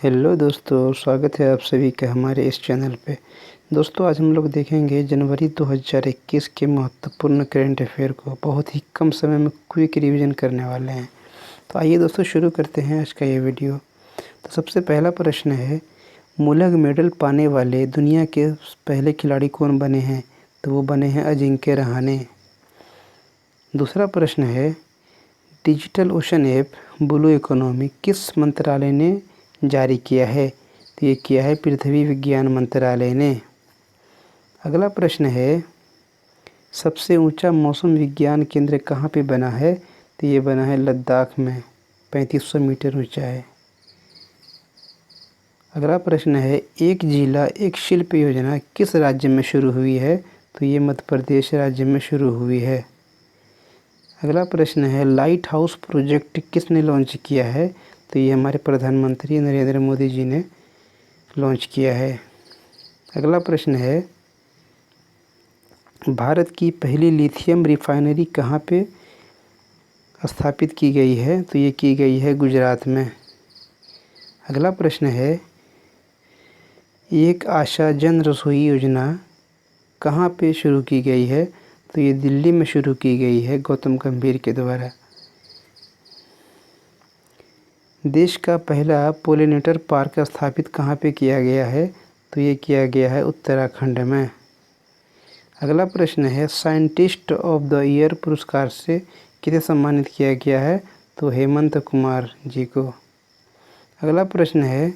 Hello दोस्तों, स्वागत है आप सभी का हमारे इस चैनल पे। दोस्तों, आज हम लोग देखेंगे जनवरी 2021 के महत्वपूर्ण करंट अफेयर को बहुत ही कम समय में क्विक रिवीजन करने वाले हैं। तो आइए दोस्तों शुरू करते हैं आज का ये वीडियो। तो सबसे पहला प्रश्न है, मूलक मेडल पाने वाले दुनिया के पहले खिलाड़ी कौन बने हैं? तो वो बने हैं अजिंक्य रहाणे। दूसरा प्रश्न है, digital ocean app blue economy किस मंत्रालय ने जारी किया है? तो ये किया है पृथ्वी विज्ञान मंत्रालय ने। अगला प्रश्न है, सबसे ऊंचा मौसम विज्ञान केंद्र कहाँ पे बना है? तो ये बना है लद्दाख में, 3500 मीटर ऊंचा है। अगला प्रश्न है, एक जिला एक शिल्प योजना किस राज्य में शुरू हुई है? तो ये मध्य प्रदेश राज्य में शुरू हुई है। अगला प्रश्न है, लाइट हाउस प्रोजेक्ट किसने लॉन्च किया है? तो ये हमारे प्रधानमंत्री नरेंद्र मोदी जी ने लॉन्च किया है। अगला प्रश्न है, भारत की पहली लिथियम रिफाइनरी कहाँ पे स्थापित की गई है? तो ये की गई है गुजरात में। अगला प्रश्न है, एक आशा जन रसोई योजना कहाँ पे शुरू की गई है? तो ये दिल्ली में शुरू की गई है गौतम गंभीर के द्वारा। देश का पहला पोलिनेटर पार्क स्थापित कहाँ पे किया गया है? तो ये किया गया है उत्तराखंड में। अगला प्रश्न है, साइंटिस्ट ऑफ द ईयर पुरस्कार से किसे सम्मानित किया गया है? तो हेमंत कुमार जी को। अगला प्रश्न है,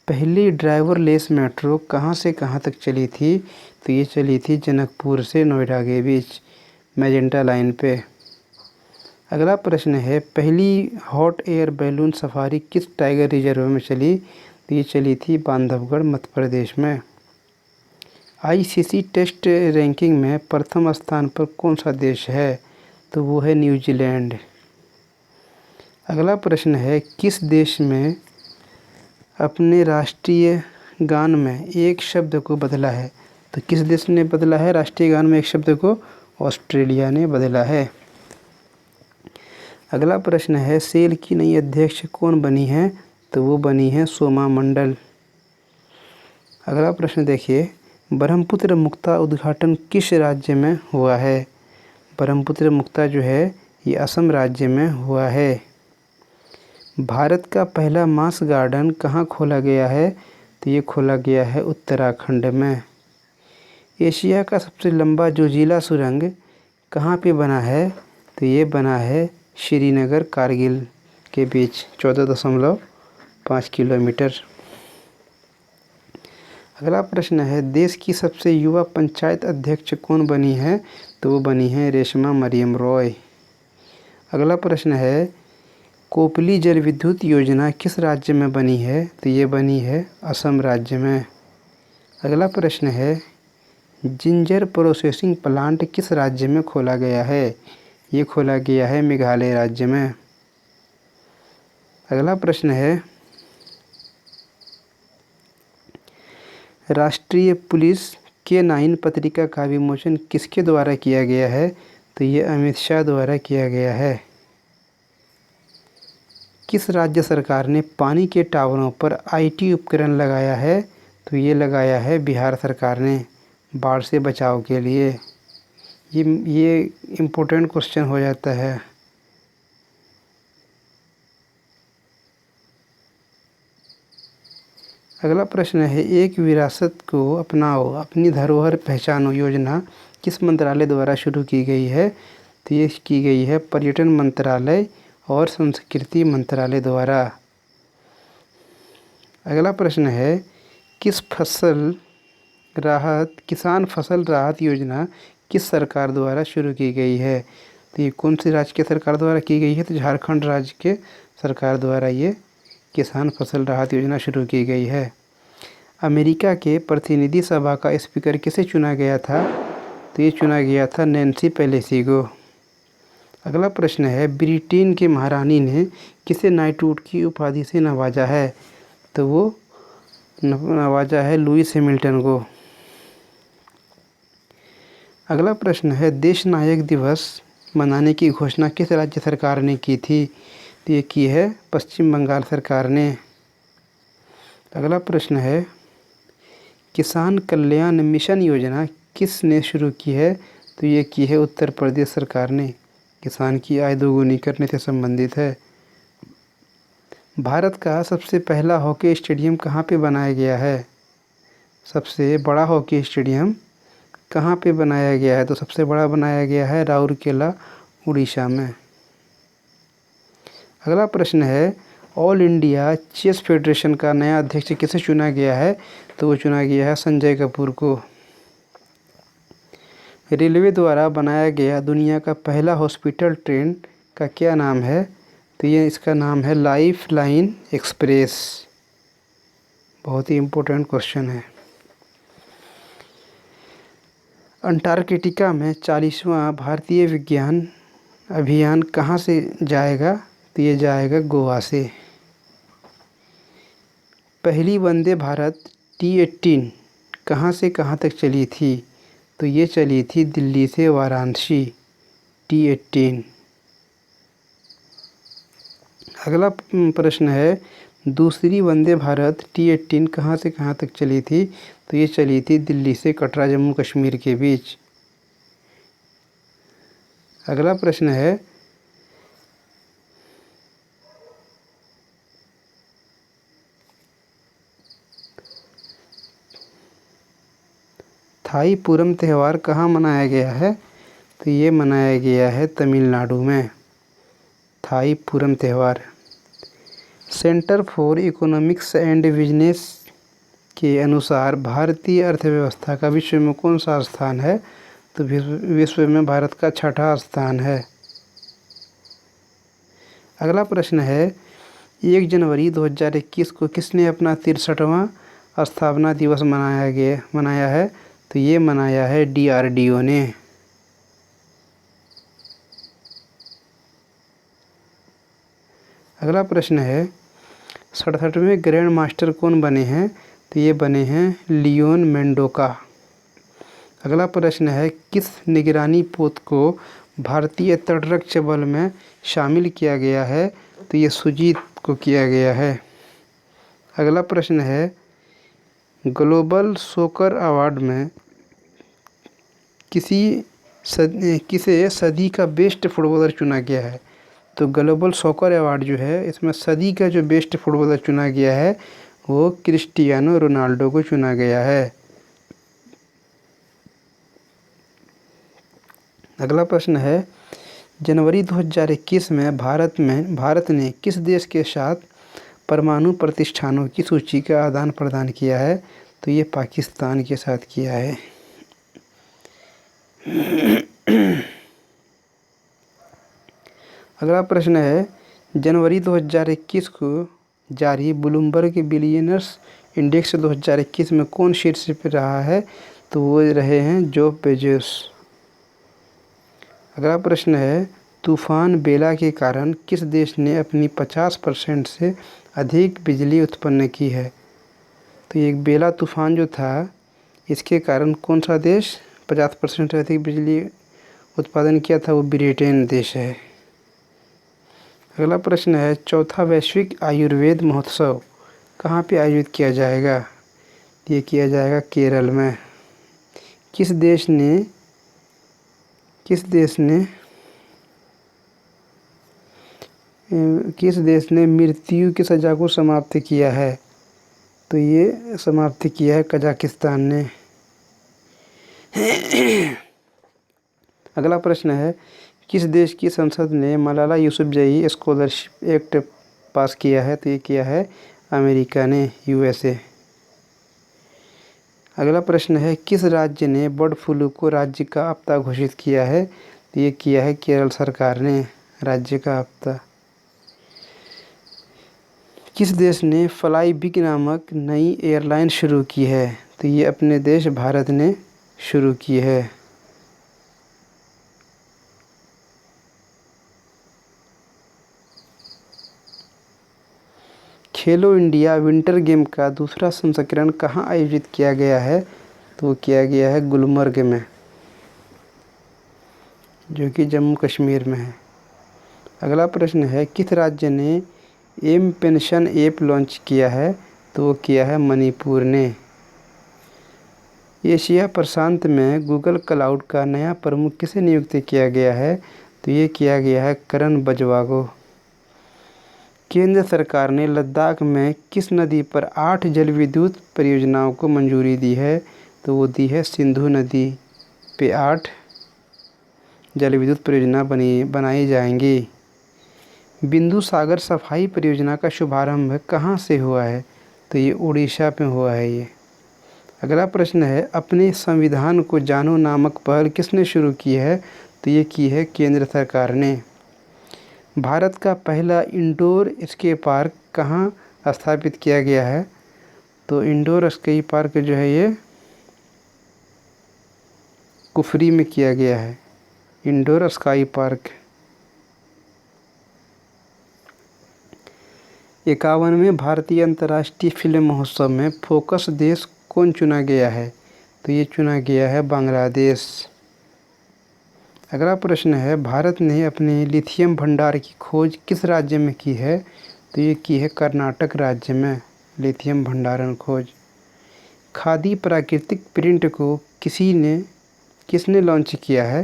पहली ड्राइवरलेस मेट्रो कहाँ से कहाँ तक चली थी? तो ये चली थी जनकपुर से नोएडा के बीच मैजेंटा लाइन पे। अगला प्रश्न है, पहली हॉट एयर बैलून सफारी किस टाइगर रिजर्व में चली? तो ये चली थी बांधवगढ़ मध्य प्रदेश में। आईसीसी टेस्ट रैंकिंग में प्रथम स्थान पर कौन सा देश है? तो वो है न्यूजीलैंड। अगला प्रश्न है, किस देश में अपने राष्ट्रीय गान में एक शब्द को बदला है? तो किस देश ने बदला है राष्ट्रीय गान में एक शब्द को? ऑस्ट्रेलिया ने बदला है। अगला प्रश्न है, सेल की नई अध्यक्ष कौन बनी है? तो वो बनी है सोमा मंडल। अगला प्रश्न देखिए, ब्रह्मपुत्र मुक्ता उद्घाटन किस राज्य में हुआ है? ब्रह्मपुत्र मुक्ता जो है ये असम राज्य में हुआ है। भारत का पहला मास गार्डन कहाँ खोला गया है? तो ये खोला गया है उत्तराखंड में। एशिया का सबसे लंबा जोजिला सुरंग कहाँ पे बना है? तो ये बना है श्रीनगर कारगिल के बीच, 14.5 किलोमीटर। अगला प्रश्न है, देश की सबसे युवा पंचायत अध्यक्ष कौन बनी है? तो वो बनी है रेशमा मरियम रॉय। अगला प्रश्न है, कोपली जल विद्युत योजना किस राज्य में बनी है? तो ये बनी है असम राज्य में। अगला प्रश्न है, जिंजर प्रोसेसिंग प्लांट किस राज्य में खोला गया है? ये खोला गया है मेघालय राज्य में। अगला प्रश्न है, राष्ट्रीय पुलिस K9 पत्रिका का विमोचन किसके द्वारा किया गया है? तो ये अमित शाह द्वारा किया गया है। किस राज्य सरकार ने पानी के टावरों पर IT उपकरण लगाया है? तो ये लगाया है बिहार सरकार ने बाढ़ से बचाव के लिए। ये इम्पोर्टेंट क्वेश्चन हो जाता है। अगला प्रश्न है, एक विरासत को अपनाओ अपनी धरोहर पहचानो योजना किस मंत्रालय द्वारा शुरू की गई है? तो ये की गई है पर्यटन मंत्रालय और संस्कृति मंत्रालय द्वारा। अगला प्रश्न है, किसान फसल राहत योजना किस सरकार द्वारा शुरू की गई है? तो ये कौन सी राज्य की सरकार द्वारा की गई है? तो झारखंड राज्य के सरकार द्वारा ये किसान फसल राहत योजना शुरू की गई है। अमेरिका के प्रतिनिधि सभा का स्पीकर किसे चुना गया था? तो ये चुना गया था नैन्सी पेलोसी को। अगला प्रश्न है, ब्रिटेन के महारानी ने किसे नाइटहुड की उपाधि से नवाजा है? तो वो नवाजा है लुईस हैमिल्टन को। अगला प्रश्न है, देश नायक दिवस मनाने की घोषणा किस राज्य सरकार ने की थी? तो ये की है पश्चिम बंगाल सरकार ने। अगला प्रश्न है, किसान कल्याण मिशन योजना किसने शुरू की है? तो ये की है उत्तर प्रदेश सरकार ने। किसान की आय दोगुनी करने से संबंधित है। भारत का सबसे पहला हॉकी स्टेडियम कहाँ पे बनाया गया है? सबसे बड़ा हॉकी स्टेडियम कहाँ पे बनाया गया है? तो सबसे बड़ा बनाया गया है राउरकेला, उड़ीसा में। अगला प्रश्न है, ऑल इंडिया चेस फेडरेशन का नया अध्यक्ष किसे चुना गया है? तो वो चुना गया है संजय कपूर को। रेलवे द्वारा बनाया गया दुनिया का पहला हॉस्पिटल ट्रेन का क्या नाम है? तो ये इसका नाम है लाइफ लाइन एक्सप्रेस। बहुत ही इम्पोर्टेंट क्वेश्चन है। अंटार्कटिका में 40वां भारतीय विज्ञान अभियान कहाँ से जाएगा? तो ये जाएगा गोवा से। पहली वंदे भारत T18 कहाँ से कहाँ तक चली थी? तो ये चली थी दिल्ली से वाराणसी, T18। अगला प्रश्न है, दूसरी वंदे भारत T18 कहाँ से कहाँ तक चली थी? तो ये चली थी दिल्ली से कटरा, जम्मू कश्मीर के बीच। अगला प्रश्न है, थाई पूरम त्यौहार कहाँ मनाया गया है? तो ये मनाया गया है तमिलनाडु में, थाई पूरम त्यौहार। Centre for economics and business के अनुसार भारतीय अर्थव्यवस्था का विश्व में कौन सा स्थान है? तो विश्व में भारत का 6ठा स्थान है। अगला प्रश्न है, 1 जनवरी 2021 को किसने अपना 63वां स्थापना दिवस मनाया है? तो ये मनाया है DRDO ने। अगला प्रश्न है, 67वें ग्रैंड मास्टर कौन बने हैं? तो ये बने हैं लियोन मेंडोका। अगला प्रश्न है, किस निगरानी पोत को भारतीय तटरक्षक बल में शामिल किया गया है? तो ये सुजीत को किया गया है। अगला प्रश्न है, ग्लोबल सॉकर अवार्ड में किसे सदी का बेस्ट फुटबॉलर चुना गया है? तो ग्लोबल सॉकर अवार्ड जो है, इसमें सदी का जो बेस्ट फुटबॉलर चुना गया है वो क्रिस्टियानो रोनाल्डो को चुना गया है। अगला प्रश्न है, जनवरी 2021 में भारत ने किस देश के साथ परमाणु प्रतिष्ठानों की सूची का आदान प्रदान किया है? तो ये पाकिस्तान के साथ किया है। अगला प्रश्न है, जनवरी 2021 को जारी ब्लूमबर्ग बिलियनर्स इंडेक्स 2021 में कौन शीर्ष पर रहा है? तो वो रहे हैं जेफ बेजोस। अगला प्रश्न है, तूफान बेला के कारण किस देश ने अपनी 50% से अधिक बिजली उत्पन्न की है? तो ये बेला तूफान जो था, इसके कारण कौन सा देश 50% से अधिक बिजली उत्पादन किया था? वो ब्रिटेन देश है। अगला प्रश्न है, चौथा वैश्विक आयुर्वेद महोत्सव कहाँ पे आयोजित किया जाएगा? ये किया जाएगा केरल में। किस देश ने मृत्यु की सज़ा को समाप्त किया है? तो ये समाप्त किया है कजाकिस्तान ने। अगला प्रश्न है, किस देश की संसद ने मलाला यूसुफजई स्कॉलरशिप एक्ट पास किया है? तो ये किया है अमेरिका ने, USA। अगला प्रश्न है, किस राज्य ने बर्ड फ्लू को राज्य का आपदा घोषित किया है? तो ये किया है केरल सरकार ने, राज्य का आपदा। किस देश ने फ्लाई बिग नामक नई एयरलाइन शुरू की है? तो ये अपने देश भारत ने शुरू की है। खेलो इंडिया विंटर गेम का दूसरा संस्करण कहाँ आयोजित किया गया है? तो वो किया गया है गुलमर्ग में, जो कि जम्मू कश्मीर में है। अगला प्रश्न है, किस राज्य ने एम पेंशन ऐप लॉन्च किया है? तो वो किया है मणिपुर ने। एशिया प्रशांत में गूगल क्लाउड का नया प्रमुख किसे नियुक्त किया गया है? तो ये किया गया है करण बजवा को। केंद्र सरकार ने लद्दाख में किस नदी पर 8 जल विद्युत परियोजनाओं को मंजूरी दी है? तो वो दी है सिंधु नदी पे 8 जल विद्युत परियोजना बनाई जाएंगी। बिंदु सागर सफाई परियोजना का शुभारंभ कहाँ से हुआ है? तो ये उड़ीसा में हुआ है ये। अगला प्रश्न है, अपने संविधान को जानो नामक पहल किसने शुरू की है? तो ये की है केंद्र सरकार ने। भारत का पहला इंडोर स्केट पार्क कहाँ स्थापित किया गया है? तो इंडोर स्केट पार्क जो है ये कुफरी में किया गया है, इंडोर स्काई पार्क। 51वें भारतीय अंतर्राष्ट्रीय फिल्म महोत्सव में फोकस देश कौन चुना गया है? तो ये चुना गया है बांग्लादेश। अगला प्रश्न है, भारत ने अपने लिथियम भंडार की खोज किस राज्य में की है? तो ये की है कर्नाटक राज्य में, लिथियम भंडारण खोज। खादी प्राकृतिक प्रिंट को किसने लॉन्च किया है?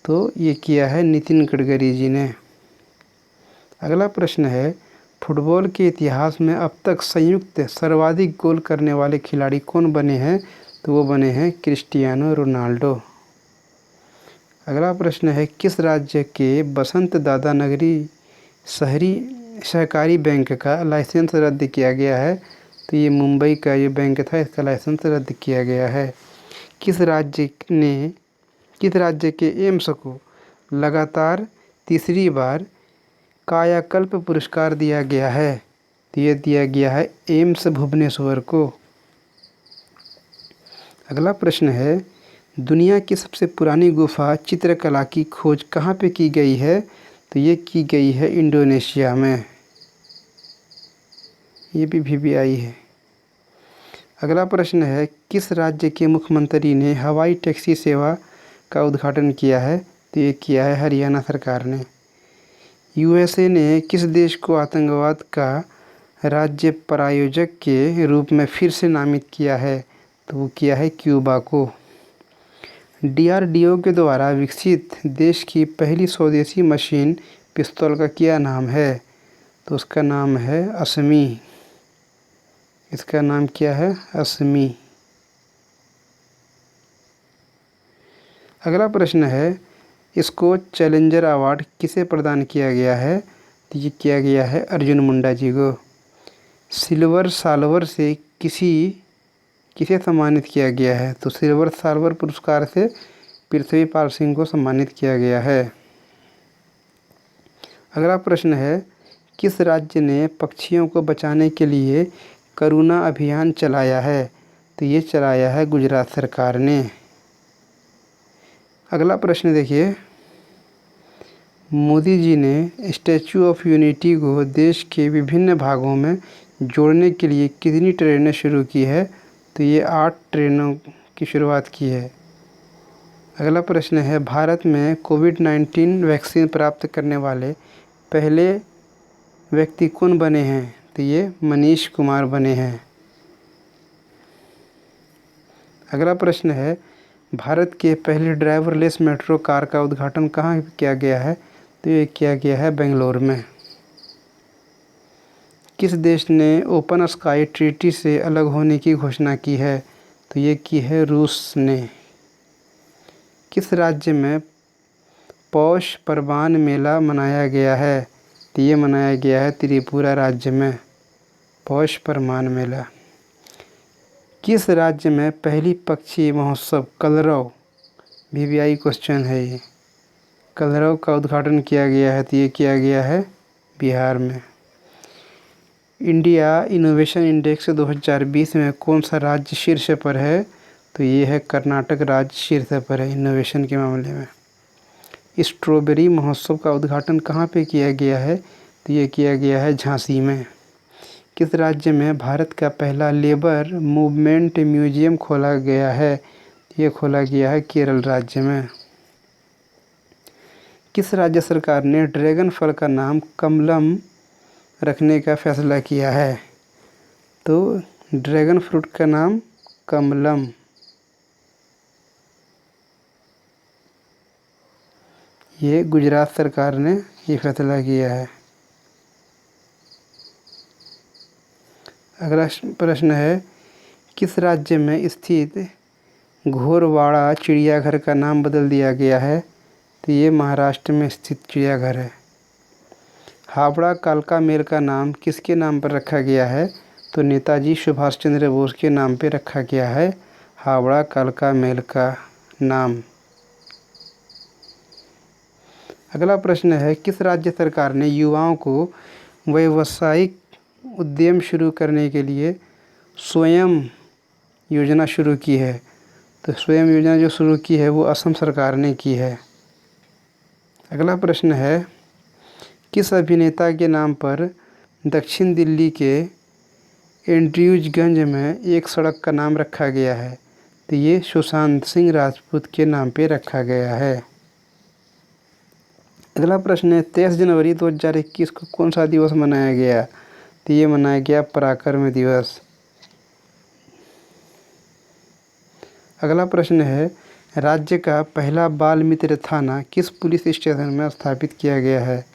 तो ये किया है नितिन गडकरी जी ने। अगला प्रश्न है, फुटबॉल के इतिहास में अब तक संयुक्त सर्वाधिक गोल करने वाले खिलाड़ी कौन बने हैं? तो वो बने हैं क्रिस्टियानो रोनाल्डो। अगला प्रश्न है, किस राज्य के बसंत दादा नगरी शहरी सहकारी बैंक का लाइसेंस रद्द किया गया है? तो ये मुंबई का ये बैंक था, इसका लाइसेंस रद्द किया गया है। किस राज्य के एम्स को लगातार तीसरी बार कायाकल्प पुरस्कार दिया गया है? तो ये दिया गया है एम्स भुवनेश्वर को। अगला प्रश्न है, दुनिया की सबसे पुरानी गुफा चित्रकला की खोज कहाँ पे की गई है? तो ये की गई है इंडोनेशिया में, ये भी आई है। अगला प्रश्न है, किस राज्य के मुख्यमंत्री ने हवाई टैक्सी सेवा का उद्घाटन किया है? तो ये किया है हरियाणा सरकार ने। यूएसए ने किस देश को आतंकवाद का राज्य प्रायोजक के रूप में फिर से नामित किया है? तो वो किया है क्यूबा को। डीआरडीओ के द्वारा विकसित देश की पहली स्वदेशी मशीन पिस्तौल का क्या नाम है? तो उसका नाम है असमी। इसका नाम क्या है? असमी। अगला प्रश्न है, इसको चैलेंजर अवार्ड किसे प्रदान किया गया है? तो ये किया गया है अर्जुन मुंडा जी को। सिल्वर साल्वर से किसे सम्मानित किया गया है? तो सिल्वर साल्वर पुरस्कार से पृथ्वीपाल सिंह को सम्मानित किया गया है। अगला प्रश्न है, किस राज्य ने पक्षियों को बचाने के लिए करुणा अभियान चलाया है? तो ये चलाया है गुजरात सरकार ने। अगला प्रश्न देखिए, मोदी जी ने स्टैचू ऑफ यूनिटी को देश के विभिन्न भागों में जोड़ने के लिए कितनी ट्रेनें शुरू की है? तो ये 8 ट्रेनों की शुरुआत की है। अगला प्रश्न है, भारत में कोविड-19 वैक्सीन प्राप्त करने वाले पहले व्यक्ति कौन बने हैं? तो ये मनीष कुमार बने हैं। अगला प्रश्न है, भारत के पहले ड्राइवरलेस मेट्रो कार का उद्घाटन कहाँ किया गया है? तो ये किया गया है बेंगलोर में। किस देश ने ओपन स्काई ट्रीटी से अलग होने की घोषणा की है? तो ये की है रूस ने। किस राज्य में पौष परबान मेला मनाया गया है? तो ये मनाया गया है त्रिपुरा राज्य में, पौष परमान मेला। किस राज्य में पहली पक्षी महोत्सव कलरव वीवीआई क्वेश्चन है ये, कलरव का उद्घाटन किया गया है? तो ये किया गया है बिहार में। इंडिया इनोवेशन इंडेक्स 2020 में कौन सा राज्य शीर्ष पर है? तो ये है कर्नाटक राज्य शीर्ष पर है इनोवेशन के मामले में। स्ट्रॉबेरी महोत्सव का उद्घाटन कहाँ पे किया गया है? तो ये किया गया है झांसी में। किस राज्य में भारत का पहला लेबर मूवमेंट म्यूजियम खोला गया है? ये खोला गया है केरल राज्य में। किस राज्य सरकार ने ड्रैगन फल का नाम कमलम रखने का फैसला किया है? तो ड्रैगन फ्रूट का नाम कमलम। ये गुजरात सरकार ने ये फैसला किया है। अगला प्रश्न है, किस राज्य में स्थित घोरवाड़ा चिड़ियाघर का नाम बदल दिया गया है? तो ये महाराष्ट्र में स्थित चिड़ियाघर है। हावड़ा कालका मेल का नाम किसके नाम पर रखा गया है? तो नेताजी सुभाष चंद्र बोस के नाम पर रखा गया है हावड़ा कालका मेल का नाम। अगला प्रश्न है, किस राज्य सरकार ने युवाओं को व्यावसायिक उद्यम शुरू करने के लिए स्वयं योजना शुरू की है? तो स्वयं योजना जो शुरू की है वो असम सरकार ने की है। अगला प्रश्न है, किस अभिनेता के नाम पर दक्षिण दिल्ली के एंड्रयूजगंज में एक सड़क का नाम रखा गया है? तो ये सुशांत सिंह राजपूत के नाम पे रखा गया है। अगला प्रश्न है, 23 जनवरी 2021 को कौन सा दिवस मनाया गया? तो ये मनाया गया पराक्रम दिवस। अगला प्रश्न है, राज्य का पहला बाल मित्र थाना किस पुलिस स्टेशन में स्थापित किया गया है?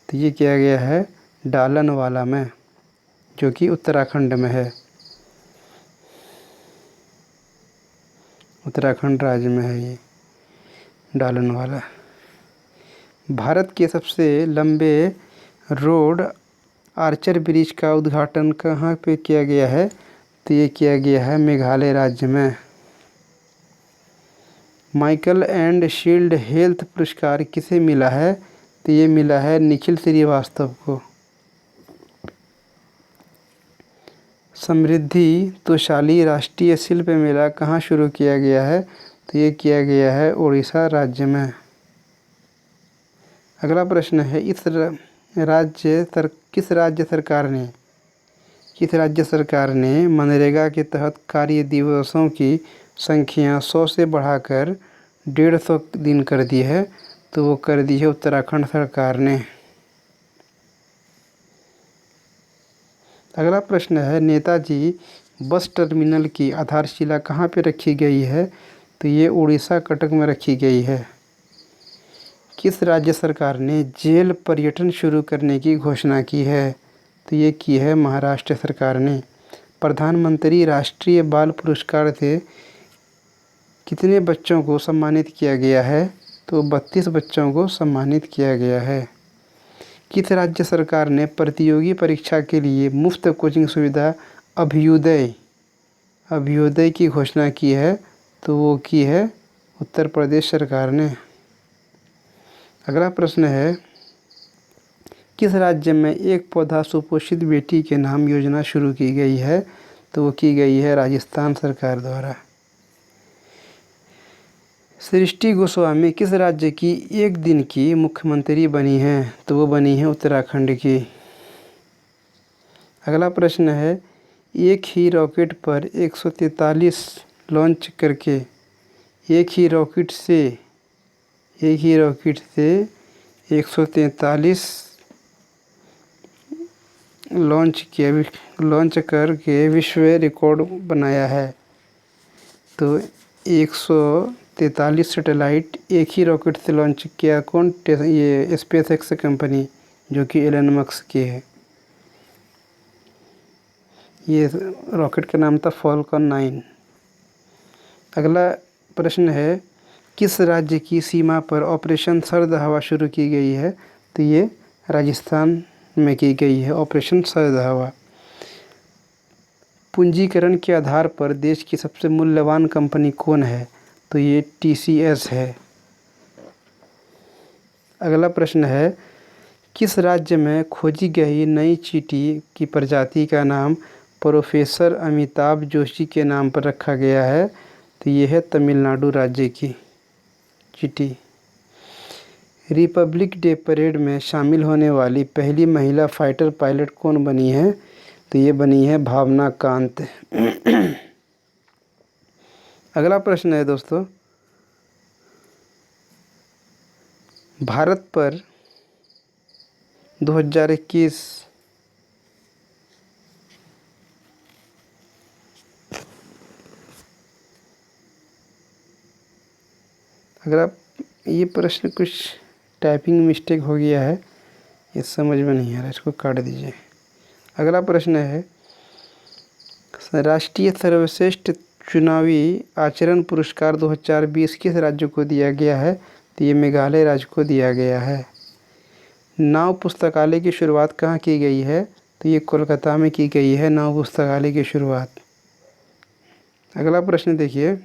तो ये किया गया है डालनवाला में, जो कि उत्तराखंड में है। उत्तराखंड राज्य में है ये डालनवाला। भारत के सबसे लंबे रोड आर्चर ब्रिज का उद्घाटन कहाँ पे किया गया है? तो ये किया गया है मेघालय राज्य में। माइकल एंड शील्ड हेल्थ पुरस्कार किसे मिला है? तो ये मिला है निखिल श्रीवास्तव को। समृद्धि तोषाली राष्ट्रीय शिल्प मेला कहाँ शुरू किया गया है? तो ये किया गया है उड़ीसा राज्य में। अगला प्रश्न है, किस राज्य सरकार ने मनरेगा के तहत कार्य दिवसों की संख्या 100 से बढ़ाकर 150 दिन कर दी है? तो वो कर दी है उत्तराखंड सरकार ने। अगला प्रश्न है, नेताजी बस टर्मिनल की आधारशिला कहाँ पर रखी गई है? तो ये उड़ीसा कटक में रखी गई है। किस राज्य सरकार ने जेल पर्यटन शुरू करने की घोषणा की है? तो ये की है महाराष्ट्र सरकार ने। प्रधानमंत्री राष्ट्रीय बाल पुरस्कार से कितने बच्चों को सम्मानित किया गया है? तो 32 बच्चों को सम्मानित किया गया है। किस राज्य सरकार ने प्रतियोगी परीक्षा के लिए मुफ्त कोचिंग सुविधा अभ्युदय की घोषणा की है? तो वो की है उत्तर प्रदेश सरकार ने। अगला प्रश्न है, किस राज्य में एक पौधा सुपोषित बेटी के नाम योजना शुरू की गई है? तो वो की गई है राजस्थान सरकार द्वारा। सृष्टि गोस्वामी किस राज्य की एक दिन की मुख्यमंत्री बनी हैं? तो वो बनी है उत्तराखंड की। अगला प्रश्न है, एक ही रॉकेट पर 143 लॉन्च करके एक ही रॉकेट से 143 लॉन्च करके विश्व रिकॉर्ड बनाया है। तो 143 सैटेलाइट एक ही रॉकेट से लॉन्च किया कौन? ये स्पेस एक्स कंपनी, जो कि एलन मस्क की है। ये रॉकेट का नाम था फॉल्कन 9। अगला प्रश्न है, किस राज्य की सीमा पर ऑपरेशन सर्द हवा शुरू की गई है? तो ये राजस्थान में की गई है ऑपरेशन सर्द हवा। पूंजीकरण के आधार पर देश की सबसे मूल्यवान कंपनी कौन है? तो ये TCS है। अगला प्रश्न है, किस राज्य में खोजी गई नई चींटी की प्रजाति का नाम प्रोफेसर अमिताभ जोशी के नाम पर रखा गया है? तो ये है तमिलनाडु राज्य की चींटी। रिपब्लिक डे परेड में शामिल होने वाली पहली महिला फाइटर पायलट कौन बनी है? तो ये बनी है भावना कांत। अगला प्रश्न है दोस्तों, भारत पर 2021 अगर आप ये प्रश्न कुछ टाइपिंग मिस्टेक हो गया है, ये समझ में नहीं आ रहा, इसको काट दीजिए। अगला प्रश्न है, राष्ट्रीय सर्वश्रेष्ठ चुनावी आचरण पुरस्कार 2020 किस राज्य को दिया गया है? तो ये मेघालय राज्य को दिया गया है। नाव पुस्तकालय की शुरुआत कहाँ की गई है? तो ये कोलकाता में की गई है नाव पुस्तकालय की शुरुआत। अगला प्रश्न देखिए,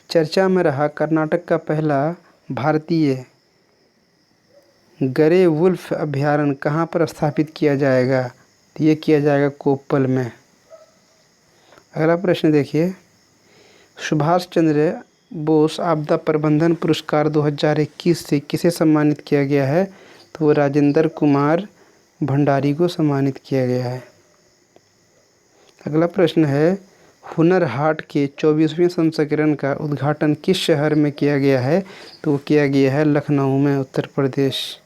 चर्चा में रहा कर्नाटक का पहला भारतीय गरे वुल्फ अभयारण्य कहाँ पर स्थापित किया जाएगा? तो ये किया जाएगा कोप्पल में। अगला प्रश्न देखिए, सुभाष चंद्र बोस आपदा प्रबंधन पुरस्कार 2021 से किसे सम्मानित किया गया है? तो वो राजेंद्र कुमार भंडारी को सम्मानित किया गया है। अगला प्रश्न है, हुनर हाट के 24वें संस्करण का उद्घाटन किस शहर में किया गया है? तो वो किया गया है लखनऊ में, उत्तर प्रदेश।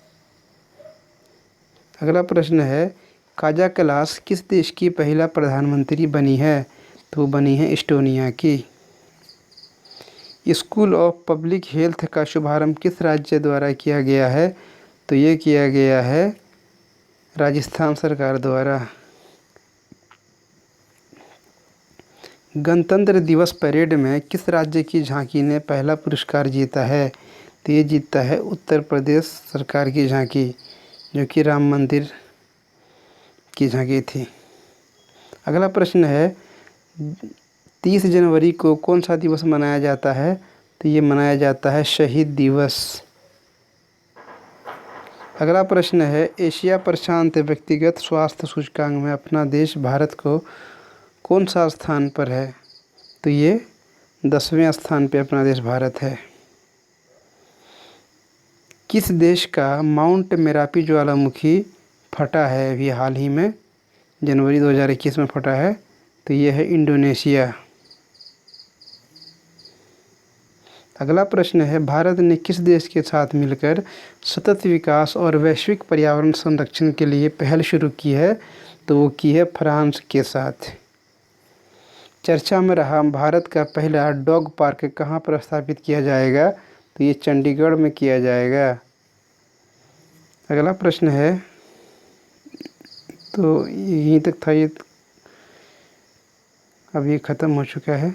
अगला प्रश्न है, काजा कलास किस देश की पहला प्रधानमंत्री बनी है? तो वो बनी है एस्टोनिया की। स्कूल ऑफ पब्लिक हेल्थ का शुभारंभ किस राज्य द्वारा किया गया है? तो ये किया गया है राजस्थान सरकार द्वारा। गणतंत्र दिवस परेड में किस राज्य की झांकी ने पहला पुरस्कार जीता है? तो ये जीता है उत्तर प्रदेश सरकार की झांकी, जो कि राम मंदिर की झांकी थी। अगला प्रश्न है, 30 जनवरी को कौन सा दिवस मनाया जाता है? तो ये मनाया जाता है शहीद दिवस। अगला प्रश्न है, एशिया प्रशांत व्यक्तिगत स्वास्थ्य सूचकांक में अपना देश भारत को कौन सा स्थान पर है? तो ये 10वें स्थान पे अपना देश भारत है। किस देश का माउंट मेरापी ज्वालामुखी फटा है अभी हाल ही में? जनवरी 2021 में फटा है। तो ये है इंडोनेशिया। अगला प्रश्न है, भारत ने किस देश के साथ मिलकर सतत विकास और वैश्विक पर्यावरण संरक्षण के लिए पहल शुरू की है? तो वो की है फ्रांस के साथ। चर्चा में रहा भारत का पहला डॉग पार्क कहाँ पर स्थापित किया जाएगा? तो ये चंडीगढ़ में किया जाएगा। अगला प्रश्न है, तो यहीं तक था, ये अभी ख़त्म हो चुका है।